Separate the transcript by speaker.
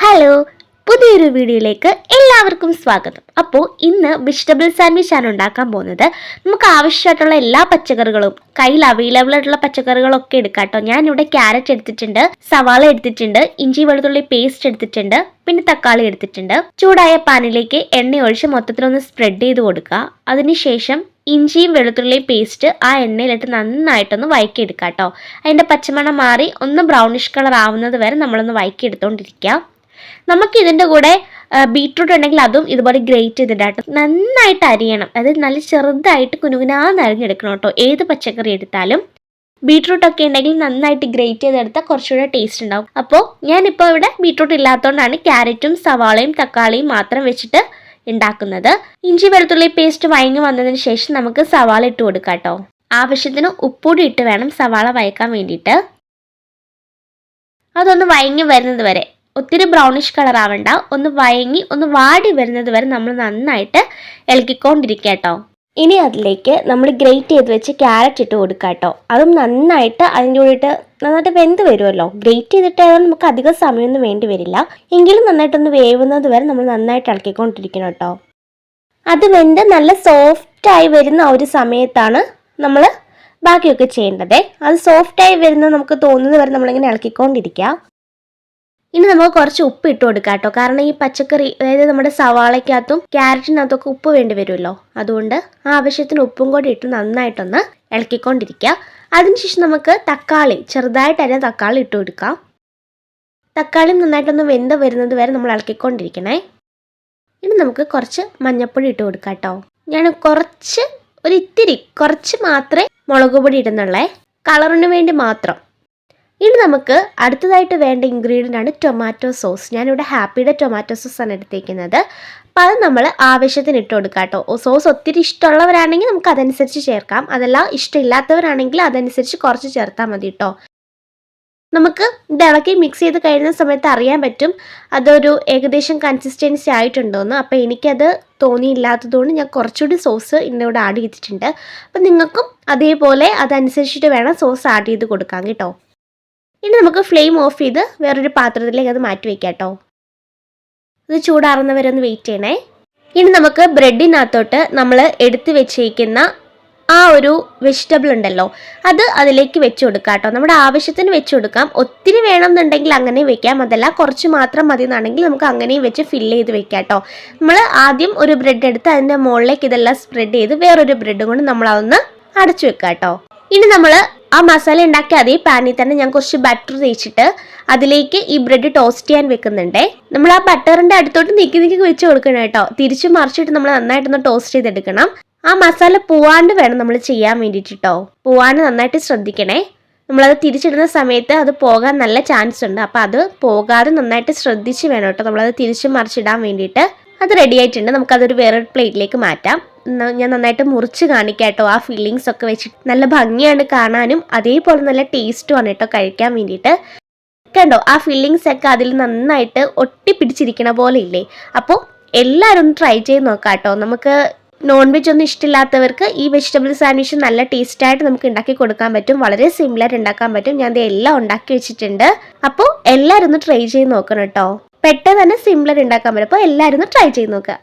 Speaker 1: Hello, പുതിയൊരു വീഡിയോയിലേക്ക് എല്ലാവർക്കും സ്വാഗതം. അപ്പോൾ ഇന്ന് വെജിറ്റബിൾ സാൻഡ്വിച്ച് ആണ് ഉണ്ടാക്കാൻ പോകുന്നത്. നമുക്ക് ആവശ്യമായിട്ടുള്ള എല്ലാ പച്ചക്കറികളും കയ്യിൽ അവൈലബിൾ ആയിട്ടുള്ള പച്ചക്കറികളൊക്കെ എടുക്കാം കേട്ടോ. ഞാനിവിടെ ക്യാരറ്റ് എടുത്തിട്ടുണ്ട്, സവാള എടുത്തിട്ടുണ്ട്, ഇഞ്ചി വെളുത്തുള്ളി പേസ്റ്റ് എടുത്തിട്ടുണ്ട്, പിന്നെ തക്കാളി എടുത്തിട്ടുണ്ട്. ചൂടായ പാനിലേക്ക് എണ്ണ ഒഴിച്ച് മൊത്തത്തിലൊന്ന് സ്പ്രെഡ് ചെയ്ത് കൊടുക്കുക. അതിനുശേഷം ഇഞ്ചിയും വെളുത്തുള്ളിയും പേസ്റ്റ് ആ എണ്ണയിലിട്ട് നന്നായിട്ടൊന്ന് വഴക്കിയെടുക്കുക കേട്ടോ. അതിൻ്റെ പച്ചമണം മാറി ഒന്ന് ബ്രൗണിഷ് കളർ ആവുന്നത് വരെ നമ്മളൊന്ന് വഴക്കിയെടുത്തോണ്ടിരിക്കുക. നമുക്ക് ഇതിൻ്റെ കൂടെ ബീട്രൂട്ട് ഉണ്ടെങ്കിൽ അതും ഇതുപോലെ ഗ്രേറ്റ് ചെയ്തിട്ടാട്ടോ നന്നായിട്ട് അരിയണം. അതായത് നല്ല ചെറുതായിട്ട് കുനുകുനാന്ന് അരിഞ്ഞെടുക്കണം കേട്ടോ. ഏത് പച്ചക്കറി എടുത്താലും ബീട്രൂട്ടൊക്കെ ഉണ്ടെങ്കിൽ നന്നായിട്ട് ഗ്രേറ്റ് ചെയ്തെടുത്താൽ കുറച്ചുകൂടെ ടേസ്റ്റ് ഉണ്ടാവും. അപ്പോൾ ഞാനിപ്പോൾ ഇവിടെ ബീട്രൂട്ട് ഇല്ലാത്തതുകൊണ്ടാണ് ക്യാരറ്റും സവാളയും തക്കാളിയും മാത്രം വെച്ചിട്ട് ഉണ്ടാക്കുന്നത്. ഇഞ്ചി വെളുത്തുള്ളി പേസ്റ്റ് വഴങ്ങി വന്നതിന് ശേഷം നമുക്ക് സവാള ഇട്ട് കൊടുക്കാം കേട്ടോ. ആവശ്യത്തിന് ഉപ്പൂടി ഇട്ട് വേണം സവാള വഴക്കാൻ വേണ്ടിയിട്ട്. അതൊന്ന് വഴങ്ങി വരുന്നത് വരെ, ഒത്തിരി ബ്രൗണിഷ് കളർ ആവണ്ട, ഒന്ന് വഴങ്ങി ഒന്ന് വാടി വരുന്നത് വരെ നമ്മൾ നന്നായിട്ട് ഇളക്കിക്കൊണ്ടിരിക്കുക കേട്ടോ. ഇനി അതിലേക്ക് നമ്മൾ ഗ്രേറ്റ് ചെയ്ത് വെച്ച് ക്യാരറ്റ് ഇട്ട് കൊടുക്കുക കേട്ടോ. അതും നന്നായിട്ട് അതിൻ്റെ കൂടിയിട്ട് നന്നായിട്ട് വെന്ത് വരുമല്ലോ. ഗ്രേറ്റ് ചെയ്തിട്ടായാലും നമുക്ക് അധികം സമയമൊന്നും വേണ്ടി വരില്ല. എങ്കിലും നന്നായിട്ടൊന്ന് വേവുന്നത് വരെ നമ്മൾ നന്നായിട്ട് ഇളക്കിക്കൊണ്ടിരിക്കണം കേട്ടോ. അത് വെന്ത് നല്ല സോഫ്റ്റായി വരുന്ന ഒരു സമയത്താണ് നമ്മൾ ബാക്കിയൊക്കെ ചെയ്യേണ്ടത്. അത് സോഫ്റ്റായി വരുന്നത് നമുക്ക് തോന്നുന്നത് വരെ നമ്മളിങ്ങനെ ഇളക്കിക്കൊണ്ടിരിക്കുക. ഇനി നമുക്ക് കുറച്ച് ഉപ്പ് ഇട്ട് കൊടുക്കാം കേട്ടോ. കാരണം ഈ പച്ചക്കറി, അതായത് നമ്മുടെ സവാളയ്ക്കകത്തും ക്യാരറ്റിനകത്തൊക്കെ ഉപ്പ് വേണ്ടി വരുമല്ലോ. അതുകൊണ്ട് ആവശ്യത്തിന് ഉപ്പും കൂടി ഇട്ട് നന്നായിട്ടൊന്ന് ഇളക്കിക്കൊണ്ടിരിക്കുക. അതിനുശേഷം നമുക്ക് തക്കാളി, ചെറുതായിട്ട് തന്നെ തക്കാളി ഇട്ട് കൊടുക്കാം. തക്കാളി നന്നായിട്ടൊന്ന് വെന്ത് വരുന്നത് വരെ നമ്മൾ ഇളക്കിക്കൊണ്ടിരിക്കണേ. ഇനി നമുക്ക് കുറച്ച് മഞ്ഞൾപ്പൊടി ഇട്ട് കൊടുക്കാം കേട്ടോ. ഞാൻ കുറച്ച് മാത്രമേ മുളക് പൊടി ഇടുന്നുള്ളേ, കളറിന് വേണ്ടി മാത്രം. ഇനി നമുക്ക് അടുത്തതായിട്ട് വേണ്ട ഇൻഗ്രീഡിയൻ്റ് ആണ് ടൊമാറ്റോ സോസ്. ഞാനിവിടെ ഹാപ്പിയുടെ ടൊമാറ്റോ സോസ് ആണ് എടുത്തേക്കുന്നത്. അപ്പോൾ അത് നമ്മൾ ആവശ്യത്തിന് ഇട്ട് കൊടുക്കാം കേട്ടോ. സോസ് ഒത്തിരി ഇഷ്ടമുള്ളവരാണെങ്കിൽ നമുക്ക് അതനുസരിച്ച് ചേർക്കാം. അതല്ല ഇഷ്ടമില്ലാത്തവരാണെങ്കിൽ അതനുസരിച്ച് കുറച്ച് ചേർത്താൽ മതി കേട്ടോ. നമുക്ക് ഇത് ഇളക്കി മിക്സ് ചെയ്ത് കഴിയുന്ന സമയത്ത് അറിയാൻ പറ്റും അതൊരു ഏകദേശം കൺസിസ്റ്റൻസി ആയിട്ടുണ്ടോയെന്ന്. അപ്പോൾ എനിക്കത് തോന്നിയില്ലാത്തതുകൊണ്ട് ഞാൻ കുറച്ചുകൂടി സോസ് ഇതിൻ്റെ കൂടെ ആഡ് ചെയ്തിട്ടുണ്ട്. അപ്പം നിങ്ങൾക്കും അതേപോലെ അതനുസരിച്ചിട്ട് വേണം സോസ് ആഡ് ചെയ്ത് കൊടുക്കാം കേട്ടോ. ഇനി നമുക്ക് ഫ്ലെയിം ഓഫ് ചെയ്ത് വേറൊരു പാത്രത്തിലേക്ക് അത് മാറ്റി വയ്ക്കാം കേട്ടോ. ഇത് ചൂടാറുന്നവരെ ഒന്ന് വെയിറ്റ് ചെയ്യണേ. ഇനി നമുക്ക് ബ്രെഡിനകത്തോട്ട് നമ്മൾ എടുത്ത് വെച്ചേക്കുന്ന ആ ഒരു വെജിറ്റബിൾ ഉണ്ടല്ലോ, അത് അതിലേക്ക് വെച്ച് കൊടുക്കാം കേട്ടോ. നമ്മുടെ ആവശ്യത്തിന് വെച്ച് കൊടുക്കാം. ഒത്തിരി വേണമെന്നുണ്ടെങ്കിൽ അങ്ങനെ വെക്കാം, അതല്ല കുറച്ച് മാത്രം മതി എന്നാണെങ്കിൽ നമുക്ക് അങ്ങനെയും വെച്ച് ഫില്ല് ചെയ്ത് വെക്കാം കേട്ടോ. നമ്മൾ ആദ്യം ഒരു ബ്രെഡ് എടുത്ത് അതിൻ്റെ മുകളിലേക്ക് ഇതെല്ലാം സ്പ്രെഡ് ചെയ്ത് വേറൊരു ബ്രെഡ് കൊണ്ട് നമ്മൾ അതൊന്ന് അടച്ചു വെക്കാം കേട്ടോ. ഇനി നമ്മൾ ആ മസാല ഉണ്ടാക്കി അതേ പാനിൽ തന്നെ ഞാൻ കുറച്ച് ബട്ടർ തേച്ചിട്ട് അതിലേക്ക് ഈ ബ്രെഡ് ടോസ്റ്റ് ചെയ്യാൻ വെക്കുന്നുണ്ടേ. നമ്മൾ ആ ബട്ടറിൻ്റെ അടുത്തോട്ട് നീക്കി വെച്ച് കൊടുക്കണം കേട്ടോ. തിരിച്ചു മറിച്ചിട്ട് നമ്മൾ നന്നായിട്ടൊന്ന് ടോസ്റ്റ് ചെയ്തെടുക്കണം. ആ മസാല പോവാണ്ട് വേണം നമ്മൾ ചെയ്യാൻ വേണ്ടിയിട്ട് കേട്ടോ. പോവാണ്ട് നന്നായിട്ട് ശ്രദ്ധിക്കണേ. നമ്മളത് തിരിച്ചിടുന്ന സമയത്ത് അത് പോകാൻ നല്ല ചാൻസ് ഉണ്ട്. അപ്പോൾ അത് പോകാതെ നന്നായിട്ട് ശ്രദ്ധിച്ച് വേണം കേട്ടോ നമ്മളത് തിരിച്ചു മറിച്ചിടാൻ വേണ്ടിയിട്ട്. അത് റെഡി ആയിട്ടുണ്ട്. നമുക്കതൊരു വേറൊരു പ്ലേറ്റിലേക്ക് മാറ്റാം. ഞാൻ നന്നായിട്ട് മുറിച്ച് കാണിക്കാം കേട്ടോ. ആ ഫില്ലിങ്സ് ഒക്കെ വെച്ചിട്ട് നല്ല ഭംഗിയാണ് കാണാനും, അതേപോലെ നല്ല ടേസ്റ്റുമാണ് കേട്ടോ കഴിക്കാൻ വേണ്ടിയിട്ട്. കണ്ടോ, ആ ഫില്ലിങ്സ് ഒക്കെ അതിൽ നന്നായിട്ട് ഒട്ടിപ്പിടിച്ചിരിക്കണ പോലെ ഇല്ലേ. അപ്പോൾ എല്ലാവരും ഒന്ന് ട്രൈ ചെയ്ത് നോക്കാം കേട്ടോ. നമുക്ക് നോൺ വെജ് ഒന്നും ഇഷ്ടമില്ലാത്തവർക്ക് ഈ വെജിറ്റബിൾ സാൻഡ്വിച്ച് നല്ല ടേസ്റ്റായിട്ട് നമുക്ക് ഉണ്ടാക്കി കൊടുക്കാൻ പറ്റും. വളരെ സിമ്പിളായിട്ട് ഉണ്ടാക്കാൻ പറ്റും. ഞാൻ ഇത് എല്ലാം ഉണ്ടാക്കി വെച്ചിട്ടുണ്ട്. അപ്പോൾ എല്ലാവരും ഒന്ന് ട്രൈ ചെയ്ത് നോക്കണം കേട്ടോ. പെട്ടെന്ന് തന്നെ സിമ്പിളായിട്ട് ഉണ്ടാക്കാൻ പറ്റും. അപ്പോൾ എല്ലാവരും ഒന്ന് ട്രൈ ചെയ്ത് നോക്കുക.